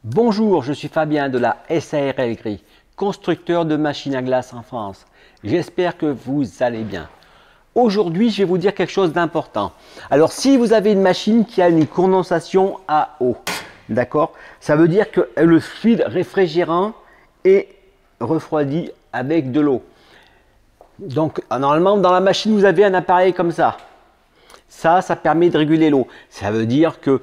Bonjour, je suis Fabien de la SARL Gris, constructeur de machines à glace en France. J'espère que vous allez bien. Aujourd'hui, je vais vous dire quelque chose d'important. Alors, si vous avez une machine qui a une condensation à eau, d'accord, ça veut dire que le fluide réfrigérant est refroidi avec de l'eau. Donc, normalement, dans la machine, vous avez un appareil comme ça. Ça permet de réguler l'eau. Ça veut dire que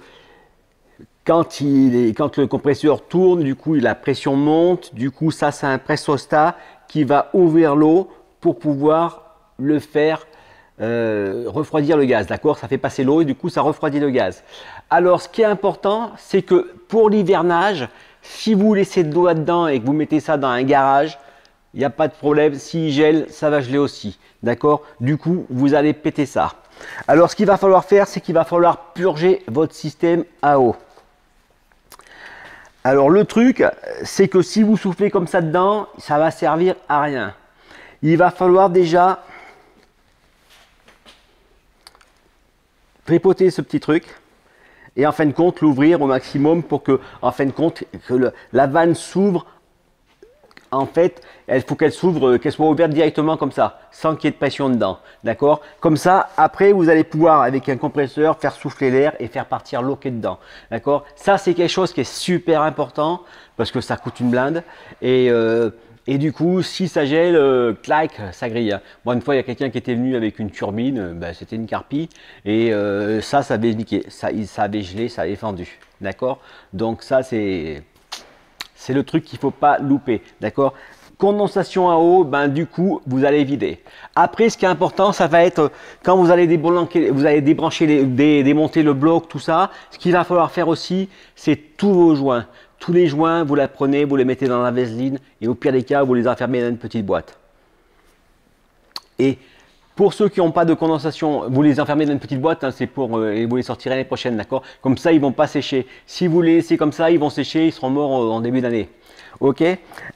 quand le compresseur tourne, du coup, la pression monte. Du coup, ça, c'est un pressostat qui va ouvrir l'eau pour pouvoir le faire refroidir le gaz. D'accord? Ça fait passer l'eau et du coup, ça refroidit le gaz. Alors, ce qui est important, c'est que pour l'hivernage, si vous laissez de l'eau là-dedans et que vous mettez ça dans un garage, il n'y a pas de problème. S'il gèle, ça va geler aussi. D'accord? Du coup, vous allez péter ça. Alors, ce qu'il va falloir faire, c'est qu'il va falloir purger votre système à eau. Alors le truc, c'est que si vous soufflez comme ça dedans, ça va servir à rien. Il va falloir déjà tripoter ce petit truc et en fin de compte l'ouvrir au maximum pour que, en fin de compte, la vanne s'ouvre. En fait, il faut qu'elle s'ouvre, qu'elle soit ouverte directement comme ça, sans qu'il y ait de pression dedans. D'accord? Comme ça, après, vous allez pouvoir, avec un compresseur, faire souffler l'air et faire partir l'eau qui est dedans. D'accord? Ça, c'est quelque chose qui est super important parce que ça coûte une blinde. Et du coup, si ça gèle, clac, ça grille. Moi, une fois, il y a quelqu'un qui était venu avec une turbine, ben, c'était une Carpi, et ça avait niqué. Ça avait gelé, ça avait fendu. D'accord? Donc ça, c'est le truc qu'il ne faut pas louper, d'accord? Condensation à eau, ben du coup, vous allez vider. Après, ce qui est important, ça va être quand vous allez débrancher, démonter le bloc, tout ça. Ce qu'il va falloir faire aussi, c'est tous vos joints. Tous les joints, vous les prenez, vous les mettez dans la vaseline et au pire des cas, vous les enfermez dans une petite boîte. Et pour ceux qui n'ont pas de condensation, vous les enfermez dans une petite boîte, hein, c'est pour et vous les sortirez l'année prochaine, d'accord? Comme ça, ils ne vont pas sécher. Si vous les laissez comme ça, ils vont sécher, ils seront morts en début d'année. Ok?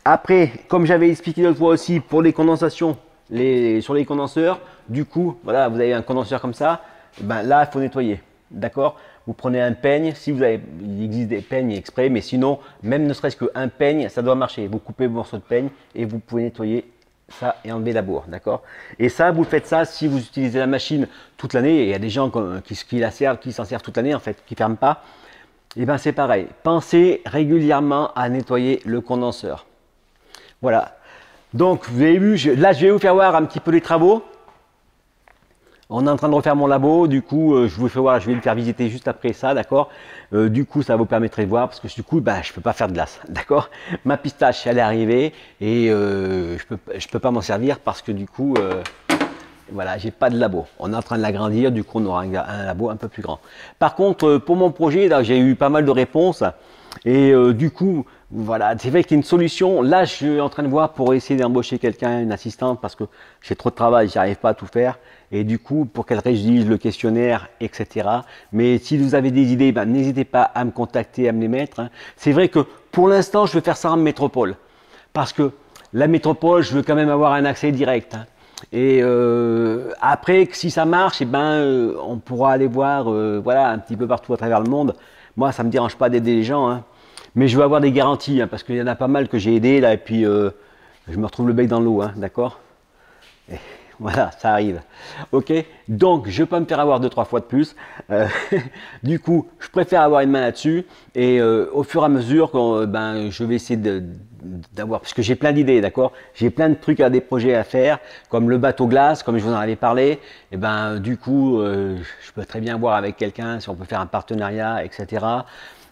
Après, comme j'avais expliqué l'autre fois aussi, pour les condensations, sur les condenseurs, du coup, voilà, vous avez un condenseur comme ça, ben là, il faut nettoyer. D'accord? Vous prenez un peigne, si vous avez, il existe des peignes exprès, mais sinon, même ne serait-ce qu'un peigne, ça doit marcher. Vous coupez vos morceaux de peigne et vous pouvez nettoyer ça et enlever la bourre, d'accord? Et ça, vous faites ça si vous utilisez la machine toute l'année, et il y a des gens qui s'en servent toute l'année en fait, qui ne ferment pas, et bien c'est pareil. Pensez régulièrement à nettoyer le condenseur. Voilà. Donc, vous avez vu, là je vais vous faire voir un petit peu les travaux. On est en train de refaire mon labo, du coup, je vous fais voir, je vais le faire visiter juste après ça, d'accord? Du coup, ça vous permettrait de voir, parce que du coup, bah, je ne peux pas faire de glace, d'accord? Ma pistache, elle est arrivée, et je peux pas m'en servir, parce que du coup, voilà, j'ai pas de labo. On est en train de l'agrandir, du coup, on aura un labo un peu plus grand. Par contre, pour mon projet, là, j'ai eu pas mal de réponses, et du coup, voilà, c'est vrai qu'il y a une solution. Là, je suis en train de voir pour essayer d'embaucher quelqu'un, une assistante, parce que j'ai trop de travail, j'arrive pas à tout faire. Et du coup, pour qu'elle rédige le questionnaire, etc. Mais si vous avez des idées, ben, n'hésitez pas à me contacter, à me les mettre. Hein. C'est vrai que pour l'instant, je veux faire ça en métropole. Parce que la métropole, je veux quand même avoir un accès direct. Hein. Et après, si ça marche, eh ben, on pourra aller voir voilà, un petit peu partout à travers le monde. Moi, ça ne me dérange pas d'aider les gens. Hein. Mais je veux avoir des garanties, hein, parce qu'il y en a pas mal que j'ai aidé là, et puis je me retrouve le bec dans l'eau, hein, d'accord? Voilà, ça arrive. Ok, donc je peux pas me faire avoir 2-3 fois de plus. Du coup, je préfère avoir une main là-dessus, et au fur et à mesure, ben, je vais essayer d'avoir, parce que j'ai plein d'idées, d'accord? J'ai plein de trucs, des projets à faire, comme le bateau glace, comme je vous en avais parlé. Et ben, du coup, je peux très bien voir avec quelqu'un si on peut faire un partenariat, etc.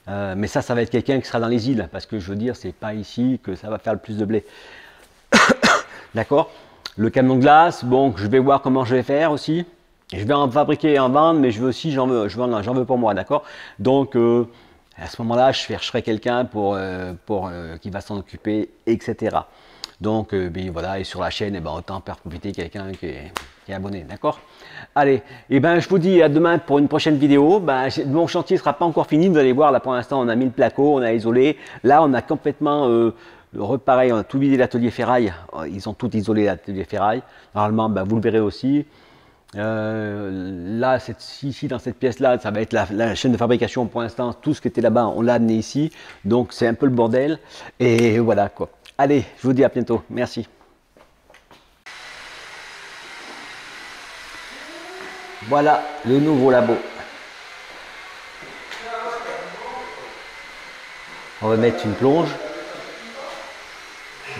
Mais ça va être quelqu'un qui sera dans les îles, parce que je veux dire, c'est pas ici que ça va faire le plus de blé. D'accord? Le camion de glace, bon, je vais voir comment je vais faire aussi. Je vais en fabriquer et en vendre, mais je veux aussi, j'en veux pour moi, d'accord? Donc, à ce moment-là, je chercherai quelqu'un qui va s'en occuper, etc. Donc, ben, voilà, et sur la chaîne, eh ben, autant faire profiter quelqu'un qui est abonné, d'accord? Allez, et ben, je vous dis à demain pour une prochaine vidéo. Ben, mon chantier ne sera pas encore fini, vous allez voir, là pour l'instant, on a mis le placo, on a isolé. Là, on a complètement pareil, on a tout vidé l'atelier ferraille. Ils ont tout isolé l'atelier ferraille. Normalement, ben, vous le verrez aussi. Là, ici, dans cette pièce-là, ça va être la chaîne de fabrication pour l'instant. Tout ce qui était là-bas, on l'a amené ici. Donc, c'est un peu le bordel. Et voilà quoi. Allez, je vous dis à bientôt. Merci. Voilà le nouveau labo. On va mettre une plonge.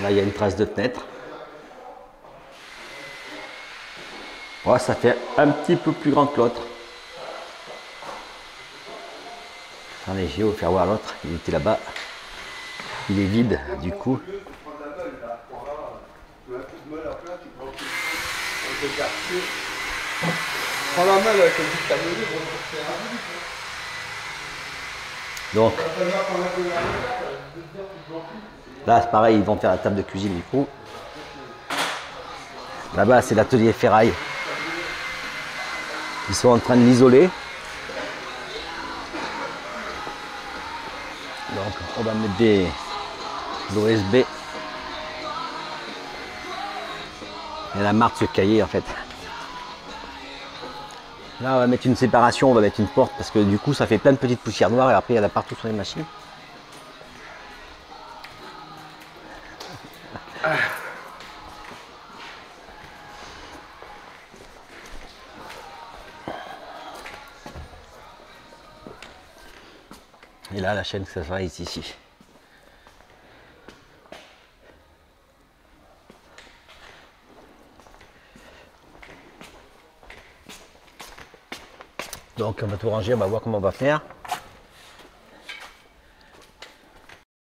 Là, il y a une trace de fenêtre. Ouais, ça fait un petit peu plus grand que l'autre. Attendez, je vais vous faire voir l'autre. Il était là-bas. Il est vide, du coup. Donc, là, c'est pareil, ils vont faire la table de cuisine, du coup. Là-bas, c'est l'atelier ferraille. Ils sont en train de l'isoler. Donc, on va mettre des OSB. Il y en a marre de ce cahier, en fait. Là, on va mettre une séparation, on va mettre une porte parce que du coup, ça fait plein de petites poussières noires et après, il y en a partout sur les machines. Et là, la chaîne, ça va être ici. Donc, on va tout ranger, on va voir comment on va faire.